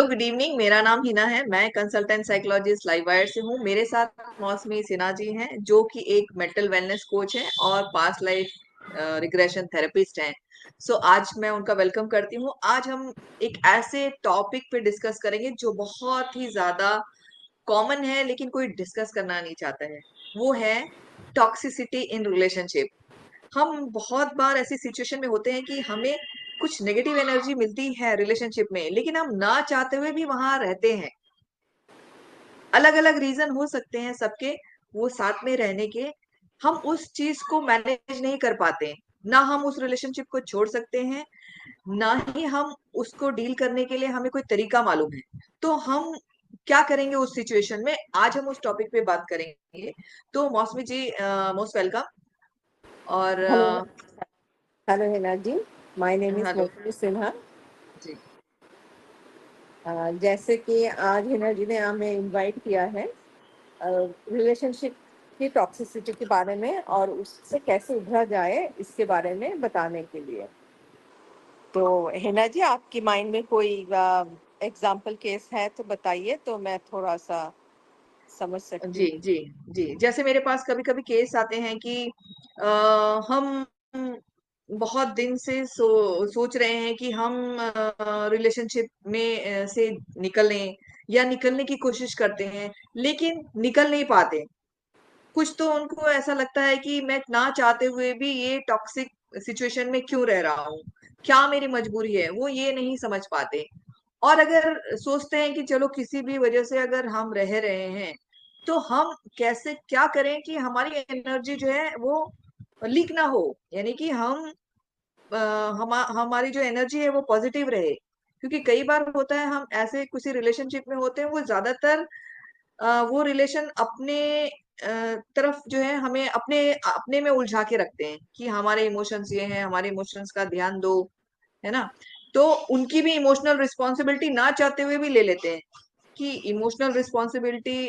Good evening. मेरा नाम हिना है। मैं कंसल्टेंट साइकोलॉजिस्ट लाइववायर से हूँ। मेरे साथ मौसमी सिन्हा जी हैं जो कि एक मेंटल वेलनेस कोच है और पास्ट लाइफ रिग्रेशन थेरेपिस्ट हैं। आज मैं उनका वेलकम करती हूँ। आज हम एक ऐसे टॉपिक पे डिस्कस करेंगे जो बहुत ही ज्यादा कॉमन है लेकिन कोई डिस्कस करना नहीं चाहता है। वो है टॉक्सिसिटी इन रिलेशनशिप। हम बहुत बार ऐसी सिचुएशन में होते हैं कि हमें कुछ नेगेटिव एनर्जी मिलती है रिलेशनशिप में, लेकिन हम ना चाहते हुए भी वहां रहते हैं। अलग अलग रीजन हो सकते हैं सबके, वो साथ में रहने के। हम उस चीज को मैनेज नहीं कर पाते। ना हम उस रिलेशनशिप को छोड़ सकते हैं, ना ही हम उसको डील करने के लिए हमें कोई तरीका मालूम है। तो हम क्या करेंगे उस सिचुएशन में? आज हम उस टॉपिक पे बात करेंगे। तो मौसमी जी, मोस्ट वेलकम। और hello hello Hina ji. My name is hello Mousami Sinha. जी। जैसे कि आज हिना जी ने हमें इनवाइट किया है रिलेशनशिप की टॉक्सिसिटी के बारे में और उससे कैसे उभरा जाए इसके बारे में बताने के लिए। तो हिना जी, आपकी माइंड में कोई एग्जाम्पल केस है तो बताइए, तो मैं थोड़ा सा समझ सकती जी हूँ। जी जी, जैसे मेरे पास कभी कभी केस आते हैं कि हम बहुत दिन से सोच रहे हैं कि हम रिलेशनशिप में से निकलें या निकलने की कोशिश करते हैं, लेकिन निकल नहीं पाते। कुछ तो उनको ऐसा लगता है कि मैं ना चाहते हुए भी ये टॉक्सिक सिचुएशन में क्यों रह रहा हूँ, क्या मेरी मजबूरी है, वो ये नहीं समझ पाते। और अगर सोचते हैं कि चलो किसी भी वजह से अगर हम रह रहे हैं, तो हम कैसे क्या करें कि हमारी एनर्जी जो है वो लीक ना हो, यानी कि हमारी जो एनर्जी है वो पॉजिटिव रहे। क्योंकि कई बार होता है हम ऐसे किसी रिलेशनशिप में होते हैं, वो ज्यादातर वो रिलेशन अपने तरफ जो है हमें अपने अपने में उलझा के रखते हैं कि हमारे इमोशंस ये हैं, हमारे इमोशंस का ध्यान दो, है ना। तो उनकी भी इमोशनल रिस्पॉन्सिबिलिटी ना चाहते हुए भी ले लेते हैं कि इमोशनल रिस्पॉन्सिबिलिटी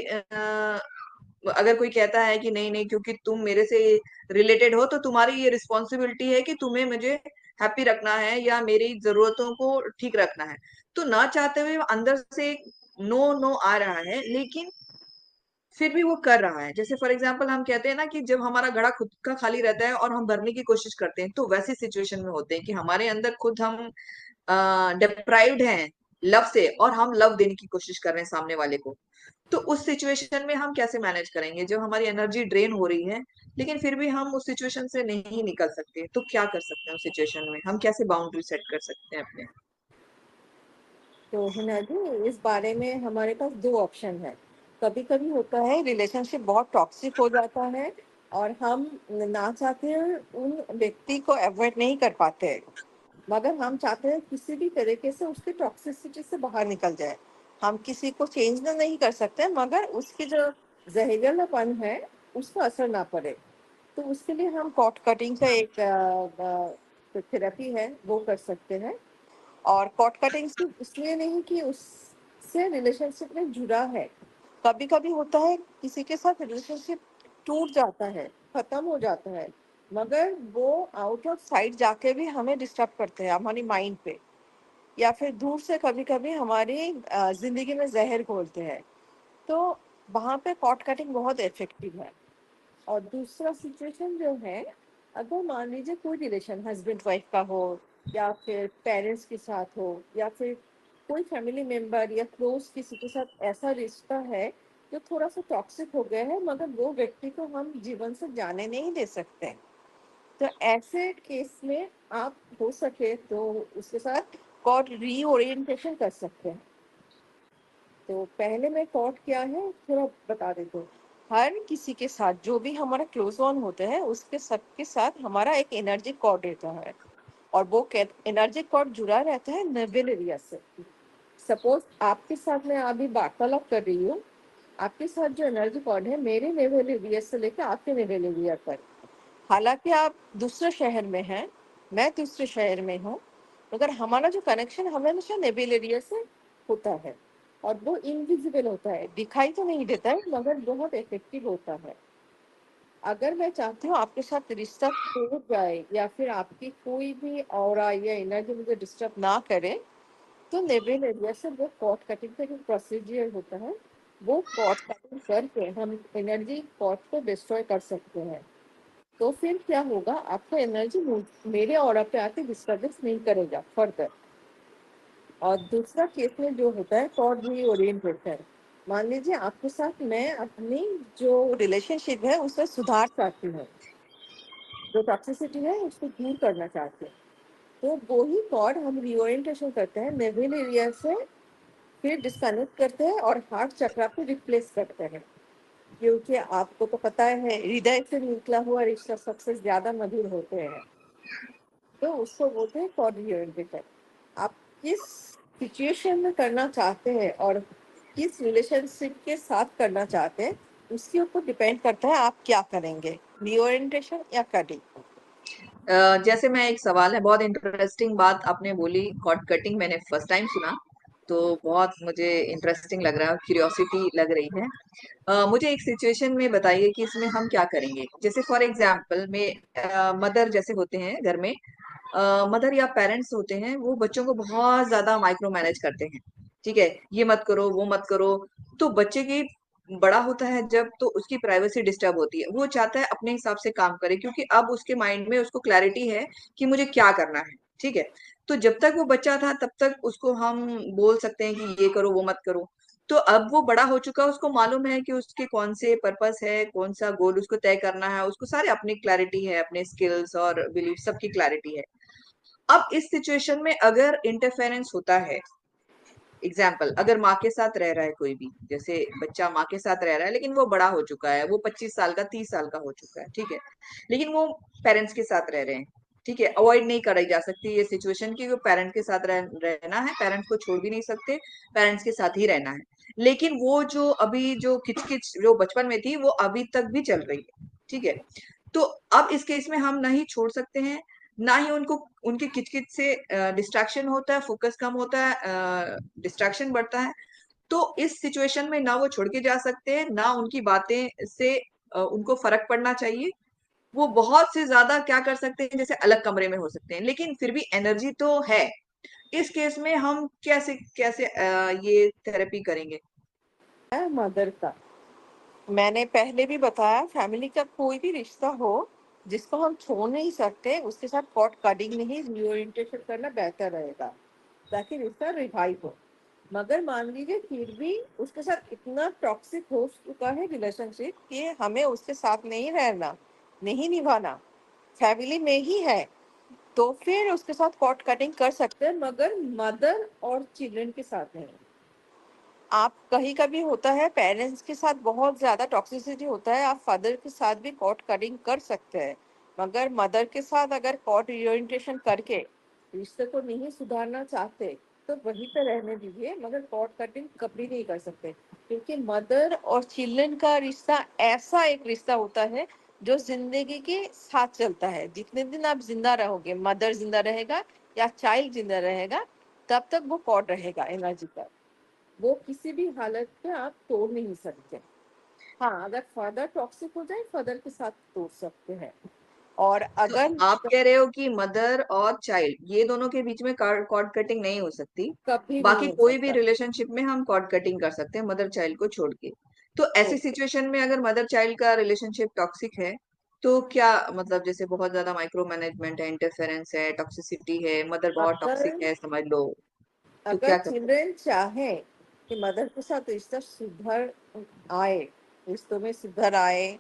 अगर कोई कहता है कि नहीं नहीं, क्योंकि तुम मेरे से रिलेटेड हो तो तुम्हारी ये रिस्पॉन्सिबिलिटी है कि तुम्हें मुझे हैप्पी रखना है या मेरी जरूरतों को ठीक रखना है। तो ना चाहते हुए अंदर से नो नो आ रहा है, लेकिन फिर भी वो कर रहा है। जैसे फॉर एग्जाम्पल हम कहते हैं ना कि जब हमारा घड़ा खुद का खाली रहता है और हम भरने की कोशिश करते हैं, तो वैसी सिचुएशन में होते हैं कि हमारे अंदर खुद हम डिप्राइव्ड हैं लव से, और हम लव देने की कोशिश कर रहे हैं सामने वाले को। तो उस सिचुएशन में हम कैसे मैनेज करेंगे जब हमारी एनर्जी ड्रेन हो रही है, लेकिन फिर भी हम उस सिचुएशन से नहीं निकल सकते? तो क्या कर सकते हैं उस सिचुएशन में? हम कैसे बाउंड्री सेट कर सकते हैं अपने? तो हिना जी, इस बारे में हमारे पास दो ऑप्शन है। कभी कभी होता है रिलेशनशिप बहुत टॉक्सिक हो जाता है और हम ना चाहते हुए उन व्यक्ति को अवॉइड नहीं कर पाते हैं, मगर हम चाहते हैं किसी भी तरीके से उसकी टॉक्सिसिटी से बाहर निकल जाए। हम किसी को चेंज ना नहीं कर सकते, मगर उसकी जो जहरीलापन है उसको असर ना पड़े। तो उसके लिए हम कॉट कटिंग का एक थेरेपी है वो कर सकते हैं। और कॉट कटिंग सिर्फ इसलिए नहीं कि उससे रिलेशनशिप में जुड़ा है। कभी कभी होता है किसी के साथ रिलेशनशिप टूट जाता है, खत्म हो जाता है, मगर वो आउट ऑफ साइट जाके भी हमें डिस्टर्ब करते हैं हमारी माइंड पे, या फिर दूर से कभी कभी हमारी जिंदगी में जहर घोलते हैं। तो वहाँ पे कॉट कटिंग बहुत इफेक्टिव है। और दूसरा सिचुएशन जो है, अगर मान लीजिए कोई रिलेशन हस्बैंड वाइफ का हो, या फिर पेरेंट्स के साथ हो, या फिर कोई फैमिली मेंबर या क्लोज किसी के साथ ऐसा रिश्ता है जो थोड़ा सा टॉक्सिक हो गया है, मगर वो व्यक्ति को हम जीवन से जाने नहीं दे सकते। तो ऐसे केस में आप हो सके तो उसके साथ कॉट रीओरिएंटेशन कर सकते हैं। तो पहले मैं थॉट क्या है थोड़ा बता देती हूँ। हर किसी के साथ जो भी हमारा क्लोज वन होता है उसके सबके साथ हमारा एक एनर्जी कॉर्ड रहता है, और वो एनर्जी कॉर्ड जुड़ा रहता है नर्वल एरिया से। सपोज आपके साथ मैं अभी वार्तालाप कर रही हूँ, आपके साथ जो एनर्जी कॉर्ड है मेरे नेवल एरिया से लेकर आपके नेवल एरिया पर। हालांकि आप दूसरे शहर में हैं, मैं दूसरे शहर में हूँ, मगर हमारा जो कनेक्शन हमेशा नेवल एरिया से होता है। और वो इनविजिबल होता है, दिखाई तो नहीं देता है, मगर बहुत इफेक्टिव होता है। अगर मैं चाहती हूँ आपके साथ रिश्ता टूट जाए या फिर आपकी कोई भी ऑरा या एनर्जी मुझे डिस्टर्ब ना करे, तो नेवल एरिया से वो कॉर्ड कटिंग का जो प्रोसीजर होता है, वो कॉर्ड कटिंग करके हम एनर्जी कॉर्ड को डिस्ट्रॉय कर सकते हैं। तो फिर क्या होगा, आपका एनर्जी मेरे ऑरा पे आके डिस्टर्बेंस नहीं करेगा फर्दर। और दूसरा केस में जो होता है कॉर्ड रीओरिएंटेशन, मान लीजिए आपके साथ मैं अपनी जो रिलेशनशिप है उसमें सुधार चाहती हूँ, जो टॉक्सिसिटी है उसको दूर करना चाहते हैं, तो वो ही कॉर्ड हम रीओरिएंटेशन करते हैं, नेवल एरिया से फिर डिस्कनेक्ट करते हैं और हार्ट चक्र को रिप्लेस करते हैं। क्योंकि आपको तो पता है हृदय से निकला हुआ रिश्ता सबसे ज्यादा मधुर होते हैं, तो उसको बोलते हैं कॉर्ड रीओरिएंटेशन। आप किस सिचुएशन में करना चाहते हैं और किस रिलेशनशिप के साथ करना चाहते हैं, उसके ऊपर डिपेंड करता है आप क्या करेंगे, रीओरिएंटेशन या कटिंग। जैसे मैं एक सवाल है, बहुत इंटरेस्टिंग बात आपने बोली, कॉर्ड कटिंग मैंने फर्स्ट टाइम सुना, तो बहुत मुझे इंटरेस्टिंग लग रहा है, क्यूरियोसिटी लग रही है। मुझे एक सिचुएशन में बताइए कि इसमें हम क्या करेंगे। जैसे फॉर एग्जाम्पल में मदर जैसे होते हैं घर में, मदर या पेरेंट्स होते हैं, वो बच्चों को बहुत ज्यादा माइक्रो मैनेज करते हैं। ठीक है, ये मत करो वो मत करो। तो बच्चे की बड़ा होता है जब, तो उसकी प्राइवेसी डिस्टर्ब होती है, वो चाहता है अपने हिसाब से काम करे, क्योंकि अब उसके माइंड में उसको क्लैरिटी है कि मुझे क्या करना है। ठीक है, तो जब तक वो बच्चा था तब तक उसको हम बोल सकते हैं कि ये करो वो मत करो। तो अब वो बड़ा हो चुका है, उसको मालूम है कि उसके कौन से पर्पस है, कौन सा गोल उसको तय करना है, उसको सारे अपनी क्लैरिटी है, अपने स्किल्स और बिलीफ सबकी क्लैरिटी है। अब इस सिचुएशन में अगर इंटरफेरेंस होता है, एग्जाम्पल अगर माँ के साथ रह रहा है कोई भी, जैसे बच्चा माँ के साथ रह रहा है लेकिन वो बड़ा हो चुका है, वो 25 साल का 30 साल का हो चुका है, ठीक है, लेकिन वो पेरेंट्स के साथ रह रहे हैं। ठीक है, अवॉइड नहीं कराई जा सकती ये सिचुएशन की, वो पेरेंट के साथ रहना है, पेरेंट्स को छोड़ भी नहीं सकते, पेरेंट्स के साथ ही रहना है। लेकिन वो जो अभी जो किचकिच जो बचपन में थी वो अभी तक भी चल रही है। ठीक है, तो अब इस केस में हम नहीं छोड़ सकते हैं, ना ही उनको उनके किचकिच से डिस्ट्रैक्शन होता है, फोकस कम होता है, डिस्ट्रैक्शन बढ़ता है। तो इस सिचुएशन में ना वो छोड़ के जा सकते हैं, ना उनकी बातें से उनको फर्क पड़ना चाहिए। वो बहुत से ज्यादा क्या कर सकते हैं, जैसे अलग कमरे में हो सकते हैं, लेकिन फिर भी एनर्जी तो है। इस केस में हम कैसे कैसे ये थेरेपी करेंगे। मदर का मैंने पहले भी बताया, फैमिली का कोई भी रिश्ता हो जिसको हम छोड़ नहीं सकते, उसके साथ कॉर्ड कटिंग नहीं रीओरिएंटेशन करना बेहतर रहेगा, ताकि रिश्ता रिवाइव हो। मगर मान लीजिए फिर भी उसके साथ इतना टॉक्सिक हो चुका है रिलेशनशिप कि हमें उसके साथ नहीं रहना, नहीं निभाना, फैमिली में ही है, तो फिर उसके साथ कॉर्ड कटिंग कर सकते हैं, मगर मदर और चिल्ड्रन के साथ नहीं। आप कहीं कभी होता है पेरेंट्स के साथ बहुत ज्यादा टॉक्सिसिटी होता है, आप फादर के साथ भी कॉर्ड कटिंग कर सकते हैं, मगर मदर के साथ अगर कॉर्ड रिओरिएंटेशन करके रिश्ते को नहीं सुधारना चाहते तो वहीं पे रहने दीजिए, मगर कॉर्ड कटिंग कभी नहीं कर सकते, क्योंकि मदर और चिल्ड्रन का रिश्ता ऐसा एक रिश्ता होता है जो जिंदगी के साथ चलता है। जितने दिन आप जिंदा रहोगे, मदर जिंदा रहेगा या चाइल्ड जिंदा रहेगा, तब तक वो कॉर्ड रहेगा एनर्जी का, वो किसी भी हालत में आप तोड़ नहीं सकते। हाँ, अगर फादर टॉक्सिक हो जाए फादर के साथ तोड़ सकते हैं। और तो अगर आप कह रहे हो कि मदर और चाइल्ड ये दोनों के बीच में कॉर्ड कटिंग नहीं हो सकती, कभी नहीं बाकी हो कोई भी सकता। रिलेशनशिप में हम कॉर्ड कटिंग कर सकते हैं मदर चाइल्ड को छोड़ के। तो ऐसी ओके। सिचुएशन में अगर मदर चाइल्ड का रिलेशनशिप टॉक्सिक है, तो क्या मतलब, जैसे बहुत ज्यादा माइक्रो मैनेजमेंट है, इंटरफेरेंस है, टॉक्सिसिटी है, मदर बहुत अगर टॉक्सिक है समझ लो, तो अगर क्या कर सकते चिल्ड्रन चाहे कि मदर के साथ रिश्ता सुधर आए, रिश्तों में सुधर आए,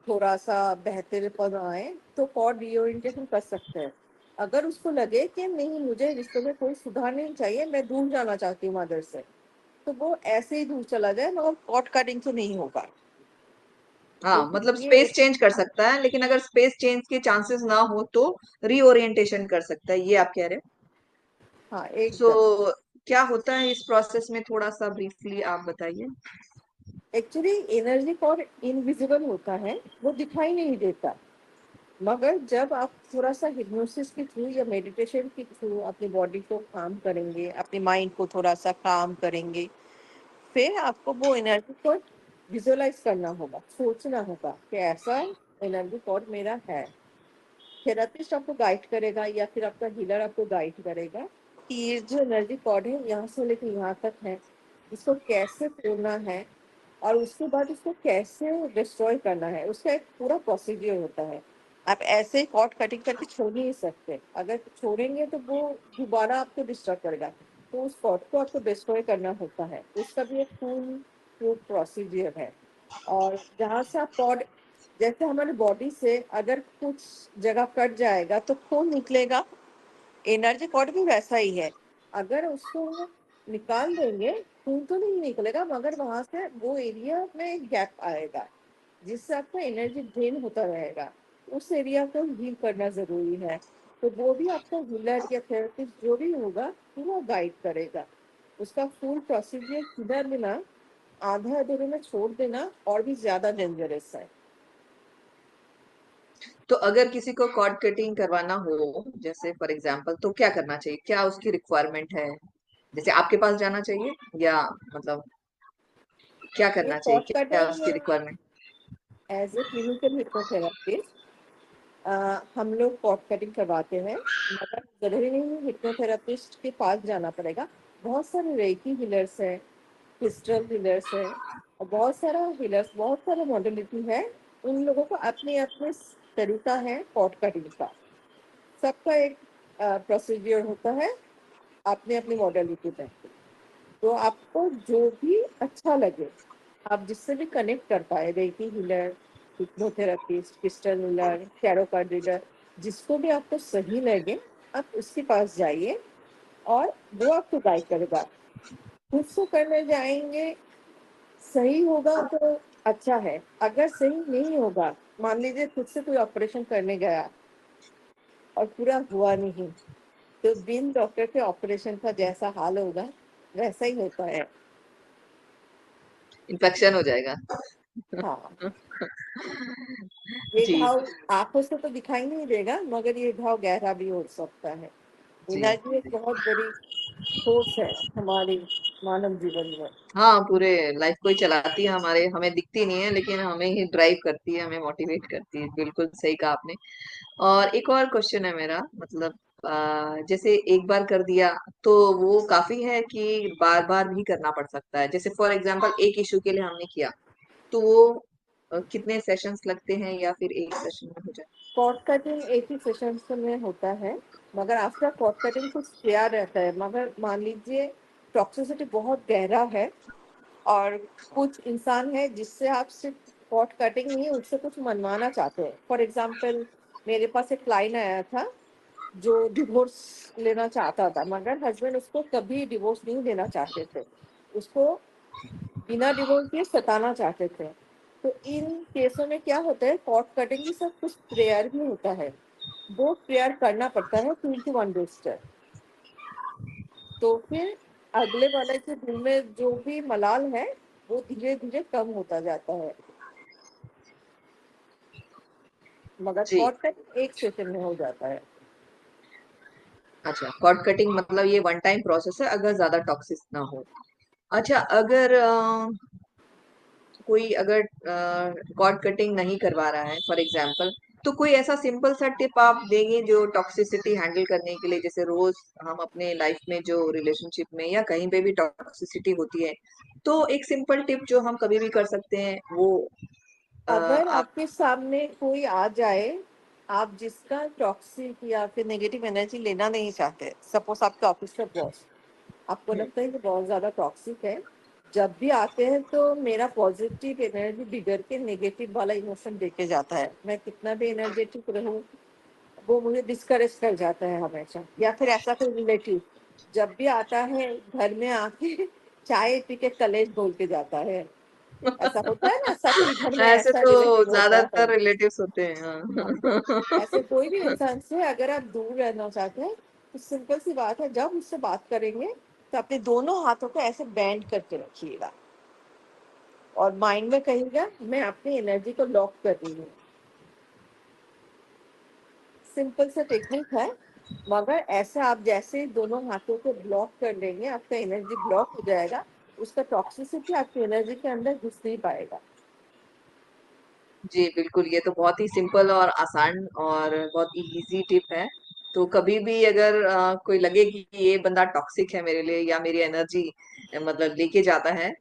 थोड़ा सा बेहतरपन आए, तो कॉर्ड रीओरिएंटेशन कर सकते हैं। अगर उसको लगे कि नहीं मुझे रिश्तों में कोई सुधार नहीं चाहिए, मैं दूर जाना चाहती हूँ मदर से, तो वो ऐसे ही दूर चला जाए, मगर कॉर्ड कटिंग तो नहीं होगा, हाँ, क्योंकि मतलब ये स्पेस चेंज कर सकता है, लेकिन अगर स्पेस चेंज के चांसेस ना हो तो रीओरिएंटेशन कर सकता है, ये आप कह रहे हैं। हाँ सो एकदम। क्या होता है इस प्रोसेस में, थोड़ा सा ब्रीफली आप बताइए। एक्चुअली एनर्जी कॉर्ड इनविजिबल होता है, वो दिखाई नहीं देता, मगर जब आप थोड़ा सा हिप्नोसिस के थ्रू या मेडिटेशन के थ्रू अपनी बॉडी को काम करेंगे, अपने माइंड को थोड़ा सा काम करेंगे, फिर आपको वो एनर्जी कॉर्ड विजुअलाइज करना होगा, सोचना होगा कि ऐसा एनर्जी कॉर्ड मेरा है। थेरेपिस्ट आपको गाइड करेगा या फिर आपका हीलर आपको गाइड करेगा, कि ये जो एनर्जी कॉर्ड है यहाँ से लेके यहाँ तक है, इसको कैसे तोड़ना है और उसके बाद इसको कैसे डिस्ट्रॉय करना है, उसका एक पूरा प्रोसीजर होता है। आप ऐसे ही कॉर्ड कटिंग करके छोड़ नहीं सकते, अगर छोड़ेंगे तो वो दोबारा आपको डिस्टर्ब करेगा। तो उस कॉर्ड को आपको डिस्ट्रॉय करना होता है, उसका भी एक फुल प्रोसीजर है। और जहाँ से आप कॉर्ड, जैसे हमारे बॉडी से अगर कुछ जगह कट जाएगा तो खून निकलेगा, एनर्जी कॉर्ड भी वैसा ही है। अगर उसको निकाल देंगे, खून तो नहीं निकलेगा मगर वहां से वो एरिया में एक गैप आएगा जिससे आपका एनर्जी ड्रेन होता रहेगा। उस एरिया को हील करना जरूरी है। तो वो भी आपका हीलर या थेरेपिस्ट जो भी होगा पूरा गाइड करेगा। उसका फुल प्रोसीजर किधर लेना, आधा अधूरे में छोड़ देना और भी ज्यादा डेंजरस है। तो अगर किसी को कॉर्ड कटिंग करवाना हो, जैसे फॉर एग्जांपल, तो क्या करना चाहिए? क्या उसकी रिक्वायरमेंट है? जैसे आपके पास जाना चाहिए, या मतलब क्या ये करना चाहिए, कॉर्ड क्या कटिंग उसकी requirement? As a clinical hypnotherapist हम लोग कॉर्ड कटिंग करवाते हैं, मगर जरूरी नहीं है हिप्नोथेरेपिस्ट के पास जाना पड़ेगा। बहुत सारे रेकी हीलर्स हैं, क्रिस्टल हीलर्स हैं, और बहुत सारा हीलर्स, बहुत सारा मॉडलिटी है। उन लोगों का अपने अपने तरीका है कॉर्ड कटिंग का। सबका एक प्रोसीजर होता है अपने अपने मॉडलिटी में। तो आपको जो भी अच्छा लगे, आप जिससे भी कनेक्ट कर पाए, recce healer, hypnotherapist, crystal healer, tarot card reader, जिसको भी आपको सही लगे आप उसके पास जाइए और वो आपको गाइड करेगा। खुद से करने जाएंगे, सही होगा तो अच्छा है, अगर सही नहीं होगा, मान लीजिए खुद से कोई ऑपरेशन करने गया और पूरा हुआ नहीं, तो बिन डॉक्टर के ऑपरेशन का जैसा हाल होगा वैसा ही होता है। इन्फेक्शन हो जाएगा। हाँ, ये जी, घाव आंखों से तो दिखाई नहीं देगा मगर ये घाव गहरा भी हो सकता है। जी, एनर्जी एक बहुत बड़ी फोर्स है हमारी मानव जीवन में। हाँ, पूरे लाइफ को ही चलाती है हमारे, हमें दिखती नहीं है लेकिन हमें ही ड्राइव करती है, हमें मोटिवेट करती है। बिल्कुल सही कहा आपने। और एक और क्वेश्चन है मेरा, मतलब जैसे एक बार कर दिया तो वो काफी है कि बार बार भी करना पड़ सकता है? जैसे फॉर एग्जांपल एक इशू के लिए हमने किया, तो वो कितने सेशंस लगते हैं, या फिर एक सेशन में हो जाए? कॉर्ड कटिंग एक ही सेशन में होता है, मगर आफ्टर कॉर्ड कटिंग कुछ तैयार रहता है। मगर मान लीजिए टॉक्सिसिटी बहुत गहरा है और कुछ इंसान है जिससे आप सिर्फ कॉर्ड कटिंग नहीं, उससे कुछ मनवाना चाहते हैं। फॉर एग्जाम्पल, मेरे पास एक क्लाइंट आया था जो डिवोर्स लेना चाहता था, मगर हस्बैंड उसको कभी डिवोर्स नहीं देना चाहते थे, उसको बिना डिवोर्स दिए सताना चाहते थे। तो इन केसों में क्या होता है, कॉर्ड कटिंग के साथ कुछ प्रेयर भी होता है, वो प्रेयर करना पड़ता है 21 डेज तक। तो फिर अगले वाले के दिल में जो भी मलाल है वो धीरे धीरे कम होता जाता है। मगर जी। कॉर्ड कटिंग एक सेशन में हो जाता है। अच्छा, कॉर्ड कटिंग मतलब ये वन टाइम प्रोसेस है अगर ज्यादा टॉक्सिस ना हो। अच्छा, अगर कोई अगर कॉर्ड कटिंग नहीं करवा रहा है फॉर एग्जांपल, तो कोई ऐसा सिंपल सा टिप आप देंगे जो टॉक्सिसिटी हैंडल करने के लिए, जैसे रोज हम अपने लाइफ में जो रिलेशनशिप में या कहीं पे भी टॉक्सिसिटी होती है, तो एक सिंपल टिप जो हम कभी भी कर सकते हैं वो अगर आप। आपके सामने कोई आ जाए, आप जिसका टॉक्सिक या फिर नेगेटिव एनर्जी लेना नहीं चाहते, सपोज आपके ऑफिस का बॉस, आपको हम्म, लगता है कि बहुत ज़्यादा टॉक्सिक है, जब भी आते हैं तो मेरा पॉजिटिव एनर्जी बिगड़ के नेगेटिव वाला इमोशन देके जाता है, मैं कितना भी एनर्जेटिक रहूं वो मुझे डिस्करेज कर जाता है हमेशा। या फिर ऐसा कोई रिलेटिव जब भी आता है घर में आके चाय पी के कलेश बोल के जाता है, ऐसा होता है ना, सबके घर में ऐसे ऐसा तो रिलेटिव होता है। ज्यादातर रिलेटिव्स होते हैं, हाँ, हाँ। ऐसे कोई भी इंसान से अगर आप दूर रहना चाहते हैं तो सिंपल सी बात है, जब उससे बात करेंगे तो अपने दोनों हाथों को ऐसे बैंड करके रखिएगा और माइंड में कहिएगा मैं अपनी एनर्जी को लॉक कर रही हूँ। सिंपल सा टेक्निक है, मगर ऐसे आप जैसे ही दोनों हाथों को ब्लॉक कर लेंगे आपका एनर्जी ब्लॉक हो जाएगा, उसका टॉक्सिसिटी आपकी एनर्जी के अंदर घुस नहीं पाएगा। जी, बिल्कुल, ये तो बहुत ही सिंपल और आसान और बहुत ही इजी टिप है। तो कभी भी अगर कोई लगे कि ये बंदा टॉक्सिक है मेरे लिए या मेरी एनर्जी मतलब लेके जाता है,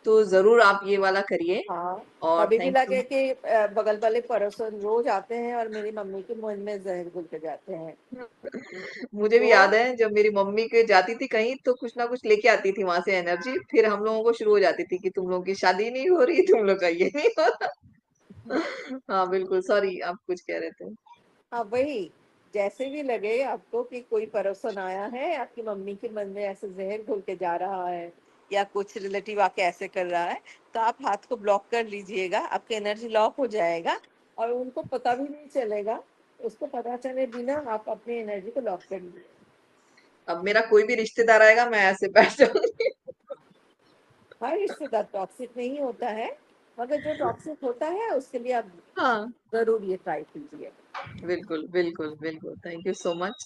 तो जरूर आप ये वाला करिए। हाँ, और कभी भी थैंक यू। लगे कि बगल वाले पड़ोसन रोज आते हैं और मेरी मम्मी के मुंह में जहर घुल के जाते हैं, मुझे भी तो याद है जब मेरी मम्मी के जाती थी कहीं तो कुछ ना कुछ लेके आती थी वहां से एनर्जी, फिर हम लोगों को शुरू हो जाती थी कि तुम लोगों की शादी नहीं हो रही, तुम लोग का ये नहीं हो रहा। हाँ बिल्कुल, सॉरी आप कुछ कह रहे थे। हाँ वही, जैसे भी लगे आपको कि कोई पड़ोसन आया है, आपकी मम्मी के मन में ऐसे ज़हर घोल के जा रहा है या कुछ रिलेटिव आके ऐसे कर रहा है, तो आप हाथ को ब्लॉक कर लीजिएगा, आपकी एनर्जी लॉक हो जाएगा और उनको पता भी नहीं चलेगा। उसको पता चले बिना आप अपनी एनर्जी को लॉक कर लीजिए। अब मेरा कोई भी रिश्तेदार आएगा मैं ऐसे बैठ जाऊंगी। हर रिश्तेदार टॉक्सिक नहीं होता है, मगर जो टॉक्सिक होता है उसके लिए आप हाँ ज़रूर ये ट्राई कीजिए। बिल्कुल बिल्कुल बिल्कुल, थैंक यू सो मच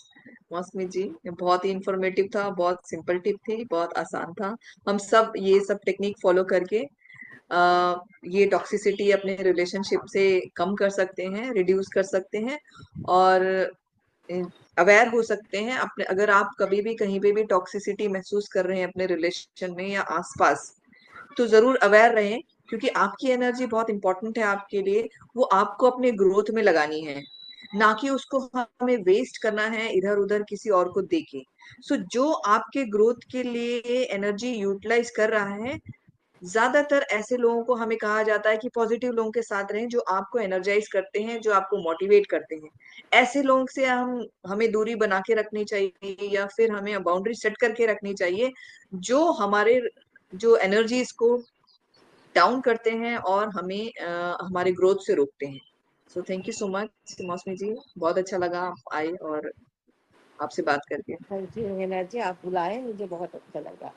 मौसमी जी। ये बहुत ही इंफॉर्मेटिव था, बहुत सिंपल टिप थी, बहुत आसान था। हम सब ये सब टेक्निक फॉलो करके आ, ये टॉक्सिसिटी अपने रिलेशनशिप से कम कर सकते हैं, रिड्यूस कर सकते हैं, और अवेयर हो सकते हैं अपने। अगर आप कभी भी कहीं पे भी टॉक्सिसिटी महसूस कर रहे हैं अपने रिलेशन में या आसपास, तो जरूर अवेयर रहें, क्योंकि आपकी एनर्जी बहुत इंपॉर्टेंट है आपके लिए। वो आपको अपने ग्रोथ में लगानी है, ना कि उसको हमें वेस्ट करना है इधर उधर किसी और को देके। सो जो आपके ग्रोथ के लिए एनर्जी यूटिलाइज कर रहा है, ज्यादातर ऐसे लोगों को हमें कहा जाता है कि पॉजिटिव लोगों के साथ रहें, जो आपको एनर्जाइज करते हैं, जो आपको मोटिवेट करते हैं। ऐसे लोगों से हमें दूरी बना के रखनी चाहिए, या फिर हमें बाउंड्री सेट करके रखनी चाहिए, जो हमारे जो एनर्जीज को डाउन करते हैं और हमें हमारे ग्रोथ से रोकते हैं। So thank you so much मौसमी जी, बहुत अच्छा लगा आप आए और आपसे बात करके। हाँ जी, एनर्जी आप बुलाए, मुझे बहुत अच्छा लगा।